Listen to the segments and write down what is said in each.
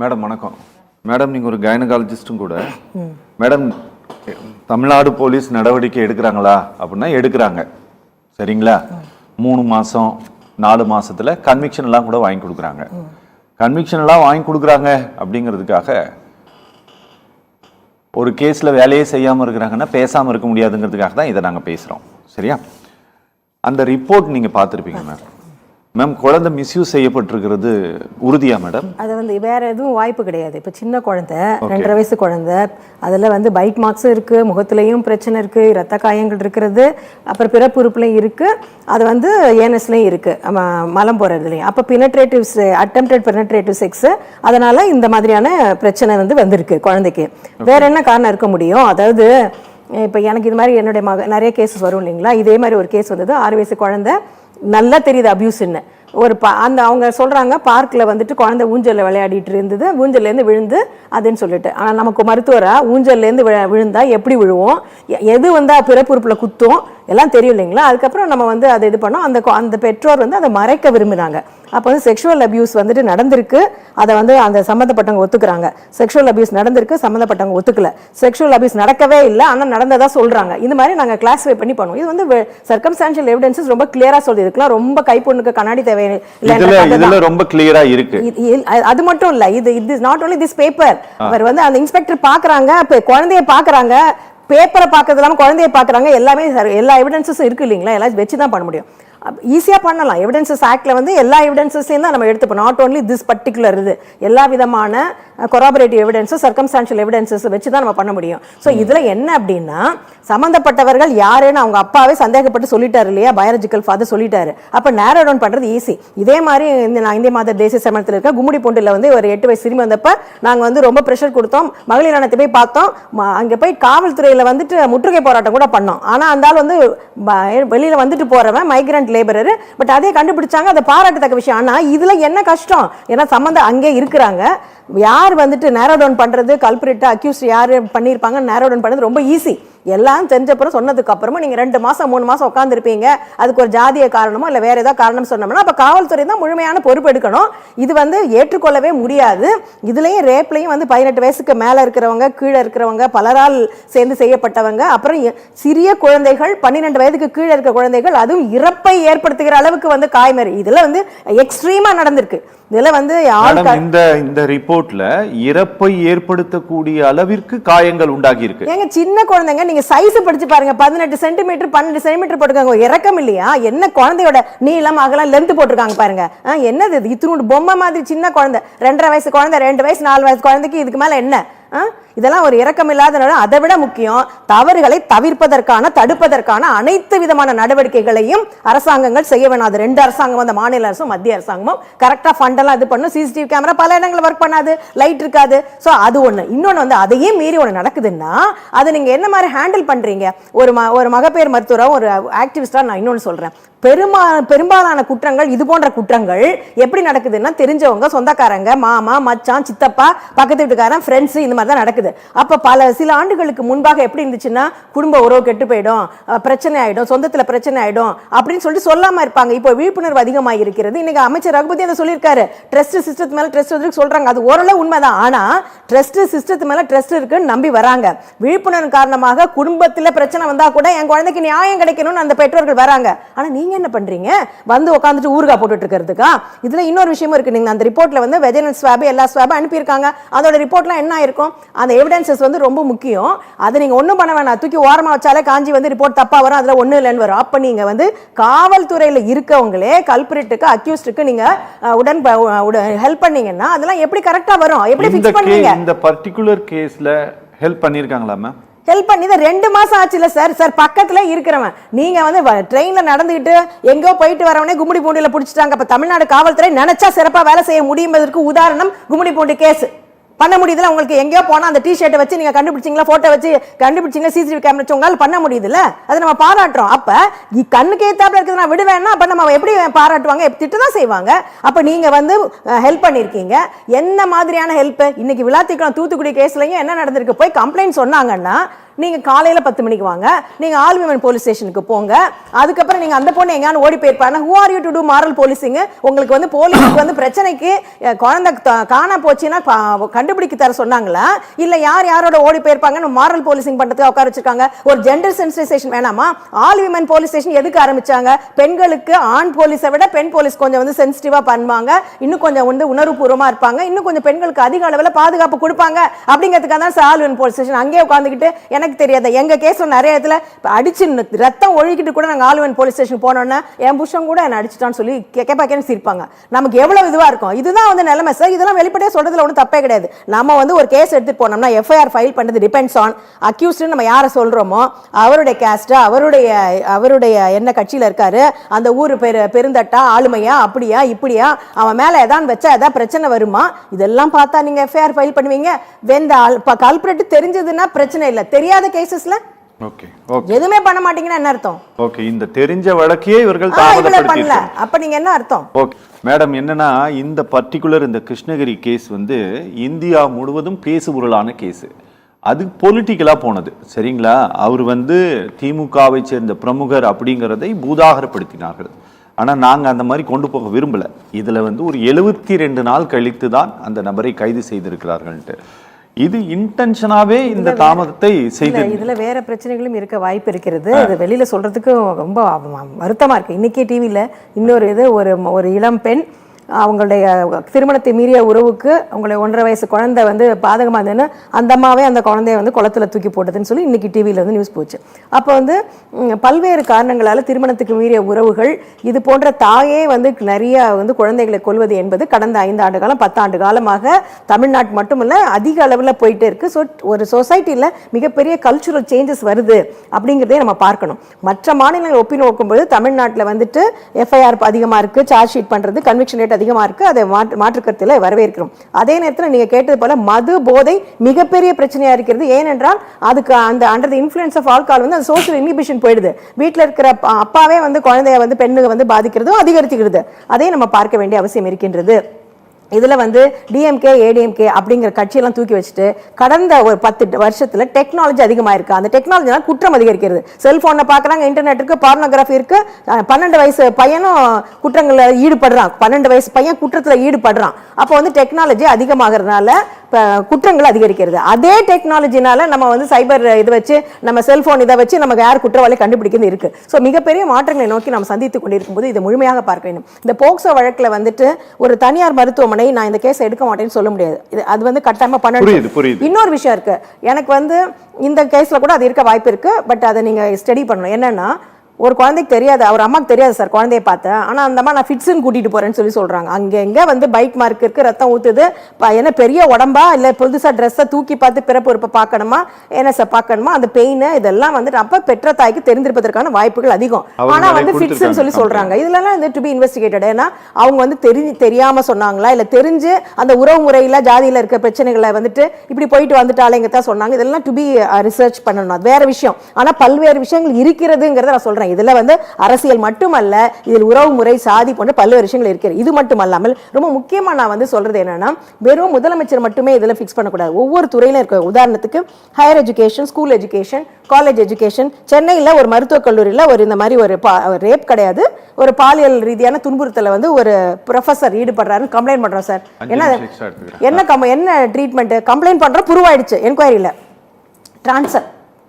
Madam வணக்கம். Madam நீங்கள் ஒரு கைனகாலஜிஸ்ட்டும் கூட. மேடம் தமிழ்நாடு போலீஸ் நடவடிக்கை எடுக்கிறாங்களா அப்படின்னா எடுக்கிறாங்க. சரிங்களா? 3 மாதம் 4 மாதத்தில் கன்விக்ஷன் எல்லாம் கூட வாங்கி கொடுக்குறாங்க. கன்விக்ஷன் எல்லாம் வாங்கி கொடுக்குறாங்க அப்படிங்கிறதுக்காக ஒரு கேஸில் வேலையே செய்யாமல் இருக்கிறாங்கன்னா பேசாமல் இருக்க முடியாதுங்கிறதுக்காக தான் இதை நாங்கள் பேசுகிறோம். சரியா? அந்த ரிப்போர்ட் நீங்கள் பார்த்துருப்பீங்க மேம். மேம், குழந்தை மிஸ்யூஸ் செய்யப்பட்டிருக்கிறது உறுதியா மேடம்? அது வேற எதுவும் வாய்ப்பு கிடையாது. இப்போ சின்ன குழந்தை 2.5 வயசு குழந்தை, அதில் பைட் மார்க்ஸும் இருக்குது, முகத்துலேயும் பிரச்சனை இருக்குது, இரத்த காயங்கள் இருக்கிறது, அப்புறம் பிறப்புறுப்புலையும் இருக்குது, அது ஏனஸ்லையும் இருக்குது, மலம் போகிறதுலையும். அப்போ அட்டெம்ப்டட் பெனட்ரேட்டிவ் செக்ஸு, அதனால் இந்த மாதிரியான பிரச்சனை வந்திருக்கு குழந்தைக்கு. வேற என்ன காரணம் இருக்க முடியும்? அதாவது இப்போ எனக்கு இது மாதிரி என்னுடைய நிறைய கேஸஸ் வரும் இல்லைங்களா? இதே மாதிரி ஒரு கேஸ் வந்தது. 6 வயசு குழந்தை, நல்லா தெரியுது அபியூஸ்ன்னு. அவங்க சொல்கிறாங்க, பார்க்கில் குழந்தை ஊஞ்சலில் விளையாடிட்டு இருந்தது, ஊஞ்சல்லேருந்து விழுந்து அதுன்னு சொல்லிட்டு. ஆனால் நமக்கு மருத்துவராக ஊஞ்சல்லேருந்து விழுந்தா எப்படி விழுவோம், எது பிறப்புறுப்பில் குத்தும் எல்லாம் தெரியும் இல்லைங்களா? அதுக்கப்புறம் நம்ம அதை இது பண்ணோம். அந்த பெற்றோர் அதை மறைக்க விரும்பினாங்க. அப்போ செக்ஷுவல் அபியூஸ் நடந்திருக்கு, அதை அந்த சம்மந்தப்பட்டவங்க ஒத்துக்கிறாங்க. செக்ஷுவல் அபியூஸ் நடந்திருக்கு, சம்மந்தப்பட்டவங்க ஒத்துக்கல. செக்ஷுவல் அபியூஸ் நடக்கவே இல்லை, ஆனால் நடந்ததா சொல்கிறாங்க. இந்த மாதிரி நாங்கள் கிளாஸிஃபை பண்ணி பண்ணுவோம். இது சர்க்கம்ஸ்டான்ஷியல் எவிடன்சஸ் ரொம்ப கிளியராக சொல்லி இருக்கலாம். ரொம்ப கைப்பொண்ணுக்கு கண்ணாடி தேவை ரொம்ப கிளியரா இருக்கு. அது மட்டும் இல்ல, இது is not only this paper. அவர் அந்த இன்ஸ்பெக்டர் பாக்குறாங்க, குழந்தைய பாக்குறாங்க, பேப்பரை பார்க்கறது இல்லாமல் குழந்தைய பார்க்குறாங்க. எல்லாமே எல்லா எவிடன்ஸஸும் இருக்குது இல்லைங்களா? எல்லாம் வச்சு தான் பண்ண முடியும். ஈஸியாக பண்ணலாம். எவிடன்சஸ் ஆக்டில் எல்லா எவிடன்சஸையும் தான் நம்ம எடுத்துப்போம். நாட் ஓன்லி திஸ் பர்டிகுலர் இது, எல்லா விதமான கொராபரேட்டிவ் எவிடன்ஸஸ், சர்க்கம்ஸ்டான்ஷியல் எவிடன்சஸ் வச்சு தான் நம்ம பண்ண முடியும். ஸோ இதில் என்ன அப்படின்னா, சம்மந்தப்பட்டவர்கள் யாருன்னு அவங்க அப்பாவே சந்தேகப்பட்டு சொல்லிட்டாரு இல்லையா? பயாலஜிக்கல் ஃபாதர் சொல்லிட்டாரு. அப்போ நேரோ டவுன் பண்ணுறது ஈஸி. இதே மாதிரி நான் இந்திய மாதர் தேசிய சமயத்தில் இருக்க கும்மிடிப்பூண்டில் ஒரு 8 வயசு சிறுமி வந்தப்போ நாங்கள் ரொம்ப ப்ரெஷர் கொடுத்தோம். மகளிர் ஆணையத்தை போய் பார்த்தோம். அங்கே போய் காவல்துறையில் முற்றுகை போராட்டம் கூட பண்ணோம். ஆனால் அந்த ஆள் வெளியில் வந்துட்டு போகிறவன் மைக்ரண்ட் லேபரர். பட் அதே கண்டுபிடிச்சாங்க, அதை பாராட்டத்தக்க விஷயம். ஆனால் இதில் என்ன கஷ்டம், ஏன்னா சம்மந்தம் அங்கே இருக்கிறாங்க. யார் நேரோ டவுன் பண்ணுறது, கல்பிரிட் அக்யூஸ்ட் யார் பண்ணியிருப்பாங்க, நேரோ டவுன் பண்ணுறது ரொம்ப ஈஸி. எல்லாம் தெரிஞ்சப்பறம் சொன்னதுக்கு அப்புறமா நீங்கள் 2 மாதம் 3 மாதம் உட்காந்துருப்பீங்க. அதுக்கு ஒரு ஜாதிய காரணமோ இல்லை வேற ஏதாவது காரணம் சொன்னோம்னா அப்போ காவல்துறை தான் முழுமையான பொறுப்பு எடுக்கணும். இது ஏற்றுக்கொள்ளவே முடியாது. இதுலேயும் ரேப்லையும் 18 வயசுக்கு மேலே இருக்கிறவங்க, கீழே இருக்கிறவங்க, பலரால் சேர்ந்து செய்யப்பட்டவங்க, அப்புறம் சிறிய குழந்தைகள், 12 வயதுக்கு கீழே இருக்க குழந்தைகள், அதுவும் இறப்பை ஏற்படுத்துகிற அளவுக்கு காய்மறி. இதில் எக்ஸ்ட்ரீமா நடந்திருக்கு. இந்த ரிப்போர்ட்ல இறப்பை ஏற்படுத்தக்கூடிய அளவிற்கு காயங்கள் உண்டாகி இருக்கு. ஏங்க, சின்ன குழந்தைங்க, நீங்க சைஸ் படிச்சு பாருங்க. 18 சென்டிமீட்டர் 12 சென்டிமீட்டர் போட்டுருக்காங்க. இறக்கம் இல்லையா? என்ன குழந்தையோட நீளம் அகலம் லென்த் போட்டிருக்காங்க பாருங்க. என்னது இது? இத்தினோட பொம்மை மாதிரி சின்ன குழந்தை, 2.5 வயசு குழந்தை, 2 வயசு 4 வயசு குழந்தைக்கு இதுக்கு மேல என்ன? இதெல்லாம் ஒரு இரக்கம் இல்லாதனால. அதை விட முக்கியம், தவறுகளை தடுப்பதற்கான அனைத்து விதமான நடவடிக்கைகளையும் அரசாங்கங்கள் செய்ய வேணும். அது 2 அரசாங்கம், மாநில அரசும் மத்திய அரசாங்கமும் கரெக்டா ஃபண்டெல்லாம் இது பண்ணும். சிசிடிவி கேமரா பல இடங்கள் ஒர்க் பண்ணாது, லைட் இருக்காது. ஸோ அது ஒன்று. இன்னொன்று அதையே மீறி ஒன்று நடக்குதுன்னா அதை நீங்க என்ன மாதிரி ஹேண்டில் பண்றீங்க? ஒரு மகப்பேறு மருத்துவராக, ஒரு ஆக்டிவிஸ்டா நான் இன்னொன்று சொல்றேன். பெரும்பாலான குற்றங்கள், இது போன்ற குற்றங்கள் எப்படி நடக்குதுன்னா, தெரிஞ்சவங்க, சொந்தக்காரங்க, மாமா, மச்சான், சித்தப்பா, பக்கத்து வீட்டுக்காரன், ஃப்ரெண்ட்ஸ், இந்த மாதிரி தான் நடக்குது. அப்ப சில ஆண்டுகளுக்கு முன்பாக எப்படி இருந்துச்சுன்னா, குடும்ப உறவு கெட்டு போயிடும், பிரச்சனை ஆயிடும், சொந்தத்துல பிரச்சனை ஆயிடும் அப்படின்னு சொல்லிட்டு சொல்லாம இருப்பாங்க. இப்போ விழிப்புணர்வு அதிகமாக இருக்கிறது. இன்னைக்கு அமைச்சர் ரகுபதி அதை சொல்லியிருக்காரு. ட்ரஸ்ட் சிஸ்டத்து மேல ட்ரஸ்ட் இருக்கு சொல்றாங்க. அது ஓரளவு உண்மைதான். ஆனா ட்ரஸ்ட் சிஸ்டத்து மேல ட்ரஸ்ட் இருக்குன்னு நம்பி வராங்க. விழிப்புணர்வு காரணமாக குடும்பத்துல பிரச்சனை வந்தா கூட என் குழந்தைக்கு நியாயம் கிடைக்கணும்னு அந்த பெற்றோர்கள் வராங்க. ஆனா நீங்க என்ன பண்றீங்க? உட்காந்துட்டு ஊறுகாய் போட்டுட்டு இருக்கிறதுக்கா? இதுல இன்னொரு விஷயமும் இருக்கு. நீங்க அந்த ரிப்போர்ட்ல வெஜினல் ஸ்வாப், எல்லா ஸ்வாப் அனுப்பியிருக்காங்க. அதோட ரிப்போர்ட்லாம் என்ன ஆயிருக்கும்? அந்த எவிடன்சஸ் ரொம்ப முக்கியம். அதை நீங்க ஒண்ணும் பண்ண வேணாம், தூக்கி ஓரமா வச்சாலே காஞ்சி ரிப்போர்ட் தப்பா வரும். அதுல ஒண்ணு இல்லைன்னு வரும். அப்ப நீங்க காவல்துறையில இருக்கவங்களே கல்பிரிட்டுக்கு, அக்யூஸ்டுக்கு நீங்க ஹெல்ப் பண்ணீங்கன்னா அதெல்லாம் எப்படி கரெக்டா வரும்? எப்படி ஃபிக்ஸ் பண்ணுவீங்க? இந்த பர்టిక్యులர் கேஸ்ல ஹெல்ப் பண்ணிருக்காங்களா மேம்? ஹெல்ப் பண்ணி 2 மாசம் ஆச்சுல சார். பக்கத்துல இருக்கிறவன், நீங்க ட்ரெயின்ல நடந்துகிட்டு எங்கோ போயிட்டு வரவனே கும்மிடிப்பூண்டியில பிடிச்சிட்டாங்க. அப்ப தமிழ்நாடு காவல்துறை நினைச்சா சிறப்பா வேலை செய்ய முடியும்பதற்கு உதாரணம் கும்மிடிப்பூண்டி கேஸ். பண்ண முடியுதுல? உங்களுக்கு எங்கேயோ போனா அந்த டிஷர்ட்டை வச்சு நீங்க கண்டுபிடிச்சிங்களா, போட்டோ வச்சு கண்டுபிடிச்சிங்களா, சிசிடிவி கேமரா வச்சு உங்களால பண்ண முடியுதுல? அதை நம்ம பாராட்டுறோம். அப்ப கண்ணுக்கு ஏத்தாப்புல இருக்குது நான் விடுவேன்னா அப்ப நம்ம எப்படி பாராட்டுவாங்க? திட்டுதான் செய்வாங்க. அப்ப நீங்க ஹெல்ப் பண்ணிருக்கீங்க. என்ன மாதிரியான ஹெல்ப்? இன்னைக்கு விளாத்திக்குளம் தூத்துக்குடி கேஸ்லயும் என்ன நடந்திருக்கு? போய் கம்ப்ளைண்ட் சொன்னாங்கன்னா நீங்க காலையில 10 மணிக்கு வாங்க, நீங்க ஆல் விமன் போலீஸ் ஸ்டேஷனுக்கு போங்க. அதுக்கப்புறம் நீங்க அந்த பொண்ணு எங்கேயாவது ஓடி போயிருப்பாங்க. Who are you to do moral policing? உங்களுக்கு வந்து போலீஸுக்கு வந்து பிரச்சனைக்கு குழந்தை காணா போச்சுன்னா கண்டுபிடிக்க தர சொன்னாங்களா, இல்ல யாரோட ஓடி போயிருப்பாங்கன்னு மாரல் போலீசிங் பண்றதுக்கு உட்கார வச்சிருக்காங்க? ஒரு ஜெண்டர் சென்சிடைசேஷன் வேணாமா? ஆல் விமன் போலீஸ் ஸ்டேஷன் எதுக்கு ஆரம்பிச்சாங்க? பெண்களுக்கு ஆண் போலீஸை விட பெண் போலீஸ் கொஞ்சம் வந்து சென்சிட்டிவா பண்ணுவாங்க, இன்னும் கொஞ்சம் வந்து உணர்வுபூர்வமா இருப்பாங்க, இன்னும் கொஞ்சம் பெண்களுக்கு அதிக அளவில் பாதுகாப்பு கொடுப்பாங்க அப்படிங்கிறதுக்காக தான் ஆல் விமன் போலீஸ் ஸ்டேஷன். அங்கேயே உட்காந்துக்கிட்டு எனக்கு தெரியாத எங்க கேஸ்ல நிறைய இடத்துல அடிச்சு ரத்தம் ஒழுகிட்டு கூட நாங்க ஆல் விமன் போலீஸ் ஸ்டேஷன் போனோம்னா என் புருஷன் கூட என்ன அடிச்சுட்டான்னு சொல்லி கேட்பாக்கேன்னு சிரிப்பாங்க. நமக்கு எவ்வளவு இதுவா இருக்கும். இதுதான் வந்து நிலைமை சார். இதெல்லாம் வெளிப்படையா சொல்றதுல ஒன்றும் தப்பே கிடையாது. நம்ம வந்து ஒரு கேஸ் எடுத்துட்டு போனோம்னா எஃப்ஐஆர் ஃபைல் பண்றது டிபெண்ட்ஸ் ஆன் அக்யூஸ்ட். நம்ம யாரை சொல்றோமோ அவருடைய கேஸ்ட், அவருடைய என்ன கட்சியில இருக்காரு, அந்த ஊரு பெருந்தட்டா ஆளுமையா அப்படியா இப்படியா, அவன் மேல ஏதாவது வச்சா ஏதாவது பிரச்சனை வருமா, இதெல்லாம் பார்த்தா நீங்க எஃப்ஐஆர் ஃபைல் பண்ணுவீங்க. கல்பிரேட் தெரிஞ்சதுன்னா பிரச்சனை இல்லை, தெரியாத கேசஸ்ல எதுவுமே பண்ண மாட்டீங்கன்னா என்ன அர்த்தம்? ஓகே, இந்த தெரிஞ்ச வழக்கையே இவர்கள் தாமதப்படுத்தல, அப்ப நீங்க என்ன அர்த்தம்? ஓகே மேடம், என்னன்னா இந்த பர்டிகுலர் இந்த கிருஷ்ணகிரி கேஸ் வந்து இந்தியா முழுவதும் பேசுபொருளான கேஸ். அது பொலிட்டிக்கலா போனது, சரிங்களா? அவர் வந்து திமுகவை சேர்ந்த பிரமுகர் அப்படிங்கிறதை பூதாகரப்படுத்தினார்கள். ஆனா நாங்க அந்த மாதிரி கொண்டு போக விரும்பல. இதுல வந்து ஒரு 72 நாள் கழித்து தான் அந்த நபரை கைது செய்திருக்கிறார்கள்ட்டு. இது இன்டென்ஷனாவே இந்த தாமதத்தை செய்து இதுல வேற பிரச்சனைகளும் இருக்க வாய்ப்பு இருக்கிறது. இது வெளியில சொல்றதுக்கு ரொம்ப வருத்தமா இருக்கு. இன்னைக்கே டிவியில இன்னொரு இது ஒரு இளம் பெண் அவங்களுடைய திருமணத்தை மீறிய உறவுக்கு அவங்களுடைய 1.5 வயசு குழந்தை வந்து பாதகமாக இருந்ததுன்னு அந்த அம்மாவே அந்த குழந்தைய வந்து குளத்துல தூக்கி போட்டதுன்னு சொல்லி இன்னைக்கு டிவியில் வந்து நியூஸ் போச்சு. அப்போ வந்து பல்வேறு காரணங்களால் திருமணத்துக்கு மீறிய உறவுகள் இது போன்ற தாயே வந்து நிறைய வந்து குழந்தைகளை கொல்வது என்பது கடந்த 5 ஆண்டு காலம் 10 ஆண்டு காலமாக தமிழ்நாட்டு மட்டுமல்ல அதிக அளவில் போயிட்டே இருக்கு. ஸோ ஒரு சொசைட்டியில் மிகப்பெரிய கல்ச்சுரல் சேஞ்சஸ் வருது அப்படிங்கிறதே நம்ம பார்க்கணும். மற்ற மாநிலங்கள் ஒப்பி நோக்கும்போது தமிழ்நாட்டில் வந்துட்டு எஃப்ஐஆர் அதிகமாக இருக்கு, சார்ஜ் ஷீட் பண்றது, கன்விக்ஷன் ரேட் அதிகமா இருக்கு. அதை மாற்றுக்கருத்தில் வரவேற்கிறோம். அதே நேரத்தில் நீங்க கேட்டது போல மது போதை மிகப்பெரிய பிரச்சனையா இருக்கிறது. ஏனென்றால் அதுக்கு அந்த under the influence of alcohol வந்து அந்த சோஷியல் இன்ஹிபிஷன் போயிடுது. வீட்டில் இருக்கிற அப்பாவே வந்து குழந்தைய வந்து பெண்ணுக்கு வந்து பாதிக்கிறதும் அதிகரிச்சுக்கிறது. அதே நம்ம பார்க்க வேண்டிய அவசியம் இருக்கின்றது. இதுல வந்து டிஎம்கே ஏடிஎம்கே அப்படிங்கிற கட்சியெல்லாம் தூக்கி வச்சுட்டு கடந்த ஒரு 10 வருஷத்துல டெக்னாலஜி அதிகமாக இருக்கு. அந்த டெக்னாலஜினால குற்றம் அதிகரிக்கிறது. செல்போனை பார்க்குறாங்க, இன்டர்நெட் இருக்கு, பார்னோகிராஃபி இருக்கு. 12 வயசு பையனும் குற்றங்களில் ஈடுபடுறான், 12 வயசு பையன் குற்றத்தில் ஈடுபடுறான். அப்போ வந்து டெக்னாலஜி அதிகமாகிறதுனால குற்றங்கள் அதிகரிக்கிறது. அதே டெக்னாலஜினால நம்ம வந்து சைபர் இதை வச்சு நம்ம செல்போன் இதை வச்சு நமக்கு யார் குற்றவாளி கண்டுபிடிக்கிறது இருக்கு. ஸோ மிகப்பெரிய மாற்றங்களை நோக்கி நம்ம சந்தித்து கொண்டிருக்கும் போது இதை முழுமையாக பார்க்க வேண்டும். இந்த போக்சோ வழக்கில் வந்துட்டு ஒரு தனியார் மருத்துவமனை நான் இந்த கேஸை எடுக்க மாட்டேன்னு சொல்ல முடியாது. அது வந்து கட்டாயமா பண்ணணும். இன்னொரு விஷயம் இருக்கு, எனக்கு வந்து இந்த கேஸ்ல கூட அது இருக்க வாய்ப்பு இருக்கு. பட் அதை நீங்க ஸ்டடி பண்ணணும். என்னன்னா ஒரு குழந்தைக்கு தெரியாது, அவர் அம்மாக்கு தெரியாது சார் குழந்தைய பார்த்தேன், ஆனால் அந்த அம்மா நான் ஃபிட்ஸ்ன்னு கூட்டிகிட்டு போகிறேன்னு சொல்கிறாங்க. அங்கே எங்கே வந்து பைக் மார்க் இருக்குது, ரத்தம் ஊற்றுது, என்ன பெரிய உடம்பா இல்லை புதுசாக ட்ரெஸ்ஸை தூக்கி பார்த்து பிறப்பு உறுப்பை பார்க்கணுமா என்ன சார் பார்க்கணுமா, அந்த பெயின் இதெல்லாம் வந்துட்டு அப்போ பெற்ற தாய்க்கு தெரிந்திருப்பதற்கான வாய்ப்புகள் அதிகம். ஆனால் வந்து ஃபிட்ஸ்ன்னு சொல்கிறாங்க. இதெல்லாம் வந்து டு பி இன்வெஸ்டிகேட்டட். ஏன்னா அவங்க வந்து தெரியாமல் சொன்னாங்களா இல்லை தெரிஞ்சு அந்த உறவு முறையில் ஜாதியில் இருக்க பிரச்சனைகளை வந்துட்டு இப்படி போயிட்டு வந்துட்டாலேங்க தான் சொன்னாங்க. இதெல்லாம் டு பி ரிசர்ச் பண்ணணும், அது வேற விஷயம். ஆனால் பல்வேறு விஷயங்கள் இருக்கிறதுங்கிறத நான் சொல்கிறேன். இதுல வந்து அரசியல் மட்டுமல்ல, இதில் உறவு முறை சாதி போன்ற பல்வேறு விஷயங்கள் இருக்கிறது. இது மட்டுமல்லாமல் ரொம்ப முக்கியமா நான் வந்து சொல்றது என்னன்னா, வெறும் முதலமைச்சர் மட்டுமே இதுல ஃபிக்ஸ் பண்ணக்கூடாது. ஒவ்வொரு துறையிலும் இருக்க, உதாரணத்துக்கு higher education, school education, college education. சென்னையில் ஒரு மருத்துவக் கல்லூரியில் ஒரு இந்த மாதிரி ஒரு ரேப் கிடையாது, ஒரு பாலியல் ரீதியான துன்புறுத்தல வந்து ஒரு ப்ரொஃபசர் ஈடுபடுறாருன்னு கம்ப்ளைண்ட் பண்றோம் சார். என்ன ட்ரீட்மெண்ட் கம்ப்ளைண்ட் பண்றோம், ப்ரூவ் ஆயிடுச்சு என்கொயரியில, ட்ரான்ஸ்ஃபர்.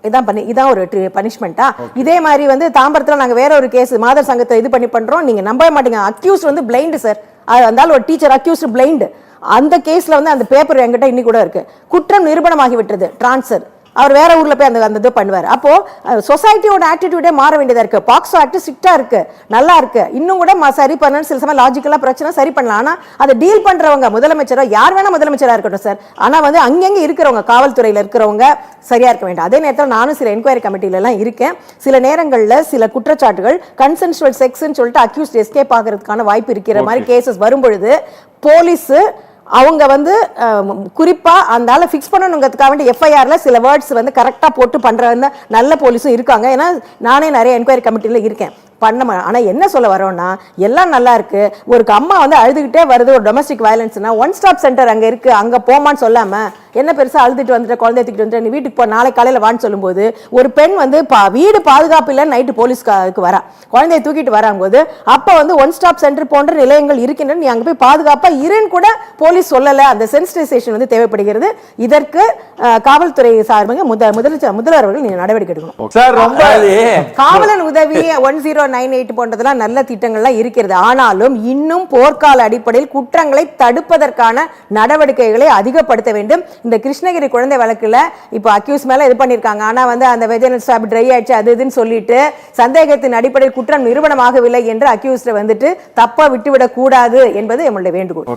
இதான் ஒரு பனிஷ்மெண்டா? இதே மாதிரி வந்து தாம்பரத்தில் நாங்கள் வேற ஒரு கேஸ் மாதர் சங்கத்தை இது பண்ணி பண்றோம். நீங்க நம்பவே மாட்டீங்க, அக்யூஸ்ட் வந்து பிளைண்ட் சார். அதனால ஒரு டீச்சர் அக்யூஸ்ட் பிளைண்ட். அந்த கேஸ்ல வந்து அந்த பேப்பர் என்கிட்ட இன்னைக்கு கூட இருக்கு. குற்றம் நிரூபணமாகி விட்டது, டிரான்ஸ்ஃபர். அவர் வேற ஊர்ல போய் அந்த இது பண்ணுவார். அப்போ சொசைட்டியோட ஆட்டிடியூடே மாற வேண்டியதா இருக்கு. பாக்ஸோ ஆக்ட் ஸ்ட்ரிக்டா இருக்கு, நல்லா இருக்கு, இன்னும் கூட சரி பண்ணணும். சில சமயம் லாஜிக்கலா பிரச்சனை சரி பண்ணலாம். ஆனா அதை டீல் பண்றவங்க முதலமைச்சரோ யார் வேணா முதலமைச்சரா இருக்கட்டும் சார், ஆனா வந்து அங்கங்க இருக்கிறவங்க காவல்துறையில இருக்கிறவங்க சரியா இருக்க வேண்டும். அதே நேரத்தில் நானும் சில என்கொயரி கமிட்டில எல்லாம் இருக்கேன். சில நேரங்களில் சில குற்றச்சாட்டுகள் கன்சென்சுவல் செக்ஸ்ன்னு சொல்லிட்டு அக்யூஸ்ட் எஸ்கேப் ஆகிறதுக்கான வாய்ப்பு இருக்கிற மாதிரி கேசஸ் வரும்பொழுது போலீஸ் அவங்க வந்து குறிப்பா அந்த ஆளை ஃபிக்ஸ் பண்ணணுங்கிறதுக்காக வேண்டி எஃப்ஐஆர்ல சில வேர்ட்ஸ் வந்து கரெக்டா போட்டு பண்ற நல்ல போலீஸும் இருக்காங்க. ஏன்னா நானே நிறைய என்கொயரி கமிட்டில இருக்கேன். ஆனா என்ன சொல்ல வரோம்னா, எல்லாம் நல்லா இருக்கு, ஒரு அம்மா வந்து அழுதுகிட்டே வருது, ஒரு டொமஸ்டிக் வயலன்ஸ்னா ஒன் ஸ்டாப் சென்டர் அங்க இருக்கு, அங்க போமான்னு சொல்லாம என்ன பெருசா அழுதுட்டு வந்துட்ட, குழந்தைய தூக்கிட்டு வந்துட்ட, நீ வீட்டுக்கு போ, நாளை காலையில வான்னு சொல்லும்போது ஒரு பெண் வந்து வீடு பாதுகாப்பு இல்ல நைட்டு போலீஸ்க்கு வரா, குழந்தைய தூக்கிட்டு வராம்போது அப்ப வந்து ஒன் ஸ்டாப் சென்டர் போன்ற நிலையங்கள் இருக்கின்றன, நீ அங்க போய் பாதுகாப்பா இருன்னு கூட போலீஸ் சொல்லல. அந்த சென்சிடைசேஷன் வந்து தேவைப்படுகிறது. இதற்கு காவல்துறை சார்பாக முதல்வர் அவர்கள் நீங்க நடவடிக்கை எடுக்கணும் சார். ரொம்ப காவலன் உதவி 1098 போன்றதெல்லாம் நல்ல திட்டங்கள்லாம் இருக்கிறது. ஆனாலும் இன்னும் போர்க்கால அடிப்படையில் குற்றங்களை தடுப்பதற்கான நடவடிக்கைகளை அதிகப்படுத்த வேண்டும். இந்த கிருஷ்ணகிரி குழந்தை வழக்குல இப்ப அக்யூஸ் மேல இது பண்ணிருக்காங்க. ஆனா வந்து அந்த வெஜினல் ஸ்வாப் ட்ரை ஆயிடுச்சு அது இதுன்னு சொல்லிட்டு சந்தேகத்தின் அடிப்படையில் குற்றம் நிரூபணமாகவில்லை என்று அக்யூஸ்ட வந்துட்டு தப்பா விட்டுவிடக் கூடாது என்பது நம்மளுடைய வேண்டுகோள்.